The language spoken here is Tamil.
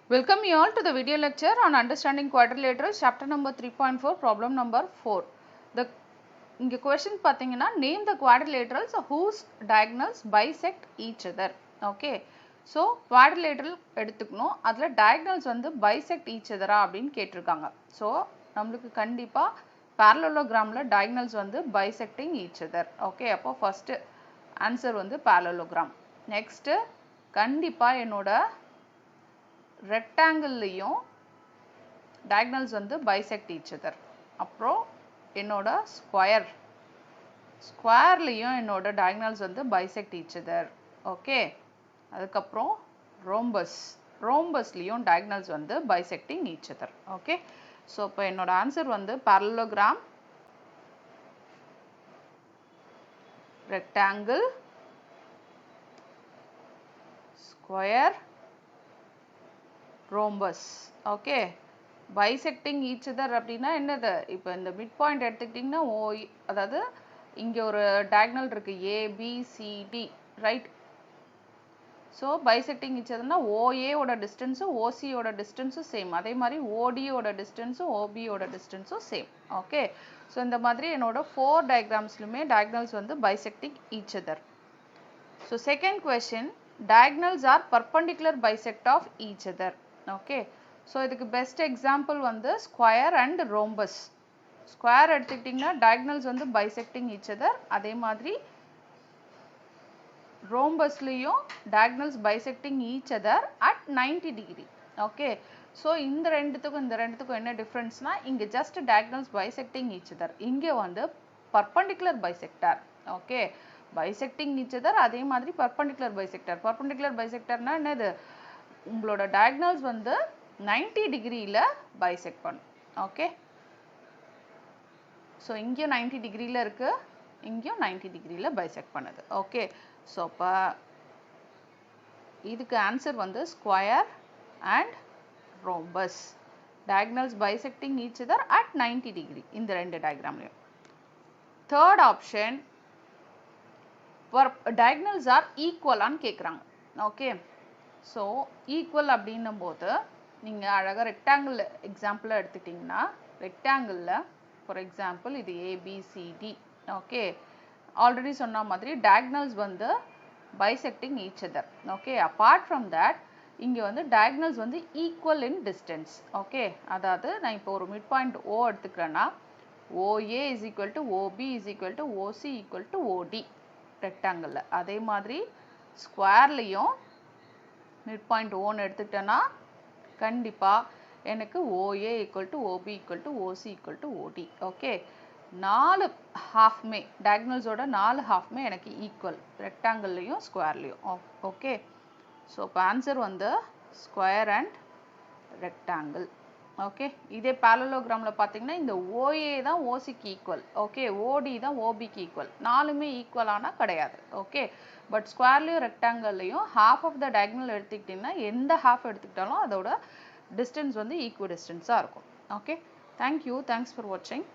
Welcome you all to the video lecture on understanding quadrilaterals, chapter number 3.4, problem number 4. The இங்க question பார்த்தீங்கன்னா name the quadrilaterals whose diagonals bisect each other. Okay. So quadrilateral எடுத்துக்கணும். அதுல diagonals வந்து bisect each other அப்படின்னு கேட்டிருக்காங்க. So நம்மளுக்கு கண்டிப்பா parallelogramல diagonals வந்து bisecting each other. Okay. அப்போ first answer வந்து parallelogram. Next கண்டிப்பா என்னோட ரெக்டாங்கிள்லையும் டயகனல்ஸ் வந்து பைசெக்ட் ஈச் அதர். அப்புறம் என்னோட ஸ்கொயர்லையும் என்னோட டயகனல்ஸ் வந்து பைசெக்ட் ஈச் அதர். ஓகே, அதுக்கப்புறம் ரோம்பஸ்லையும் டயகனல்ஸ் வந்து bisecting each other. Okay, so இப்போ என்னோட ஆன்சர் வந்து parallelogram, rectangle, square, rhombus. Okay, bisecting each other அப்படின்னா என்னது? இப்போ இந்த மிட் பாயிண்ட் எடுத்துக்கிட்டிங்கன்னா அதாவது இங்கே ஒரு டயகனல் இருக்கு ABCD, right? So bisecting each அதர்னா ஓஏவோட டிஸ்டன்ஸும் ஓசியோட டிஸ்டன்ஸும் சேம், அதே மாதிரி ஓடியோட டிஸ்டன்ஸும் ஓபியோட டிஸ்டன்ஸும் சேம். ஓகே, ஸோ இந்த மாதிரி என்னோட 4 டயக்ராம்ஸ்லுமே டயகனல்ஸ் வந்து bisecting each other. So second question, diagonals are perpendicular bisect of each other. Okay, so இதுக்கு best example வந்து square and rhombus. Square எடுத்துக்கிட்டிங்கன்னா diagonals வந்து bisecting each other, அதே மாதிரி rhombusலையும் diagonals bisecting each other at 90 degree. Okay, so இந்த ரெண்டுத்துக்கும் என்ன டிஃப்ரென்ஸ்னா, இங்கே just diagonals bisecting each other, இங்கே வந்து perpendicular bisector. Okay, bisecting each other, அதே மாதிரி perpendicular bisector. Perpendicular bisectorனா என்னது? உங்களோட diagonals வந்து 90 டிகிரியில் bisect பண்ணும். ஓகே, ஸோ இங்கேயும் 90 டிகிரியில் இருக்கு, இங்கேயும் 90 டிகிரியில் bisect பண்ணுது. ஓகே, ஸோ இப்போ இதுக்கு ஆன்சர் வந்து square and rhombus, diagonals bisecting each other at 90 degree, இந்த ரெண்டு டயக்ராம்லையும். Third option, diagonals are equal ஆன்னு கேட்குறாங்க. ஓகே, ஸோ ஈக்குவல் அப்படின்னும் போது நீங்கள் அழகாக ரெக்டாங்கிள் எக்ஸாம்பிளாக எடுத்துட்டிங்கன்னா, ரெக்டாங்கிளில் ஃபார் எக்ஸாம்பிள் இது ஏபிசிடி. ஓகே, ஆல்ரெடி சொன்ன மாதிரி diagonals வந்து bisecting each other. Okay, apart from that இங்கே வந்து diagonals வந்து ஈக்குவல் இன் டிஸ்டன்ஸ். ஓகே, அதாவது நான் இப்போ ஒரு மிட் பாயிண்ட் ஓ எடுத்துக்கிறேன்னா OA is equal to OB is equal to OC equal to OD ரெக்டாங்கிளில். அதே மாதிரி ஸ்கொயர்லையும் மிட் பாயிண்ட் ஓன்னு எடுத்துக்கிட்டேன்னா கண்டிப்பாக எனக்கு OA equal to OB equal to OC equal to OD. Okay, 4 ஹாஃப்மே டயகனல்ஸோட 4 ஹாஃப்மே எனக்கு ஈக்குவல் ரெக்டாங்கிள்லையும் ஸ்கொயர்லையும். ஓகே, ஸோ இப்போ ஆன்சர் வந்து ஸ்கொயர் அண்ட் ரெக்டாங்கிள். ஓகே, இதே parallelogram பார்த்தீங்கன்னா இந்த OA தான் OCக்கு ஈக்குவல். ஓகே, OD தான் OBக்கு ஈக்குவல். நாலுமே ஈக்குவலானா கிடையாது. ஓகே, பட் ஸ்கொயர்லையும் ரெக்டாங்கிள்லையும் ஹாஃப் ஆஃப் த டயகனல் எடுத்துக்கிட்டிங்கன்னா எந்த ஹாஃப் எடுத்துக்கிட்டாலும் அதோட டிஸ்டன்ஸ் வந்து ஈக்குவல் டிஸ்டன்ஸாக இருக்கும். ஓகே, தேங்க்யூ, தேங்க்ஸ் ஃபார் வாட்சிங்.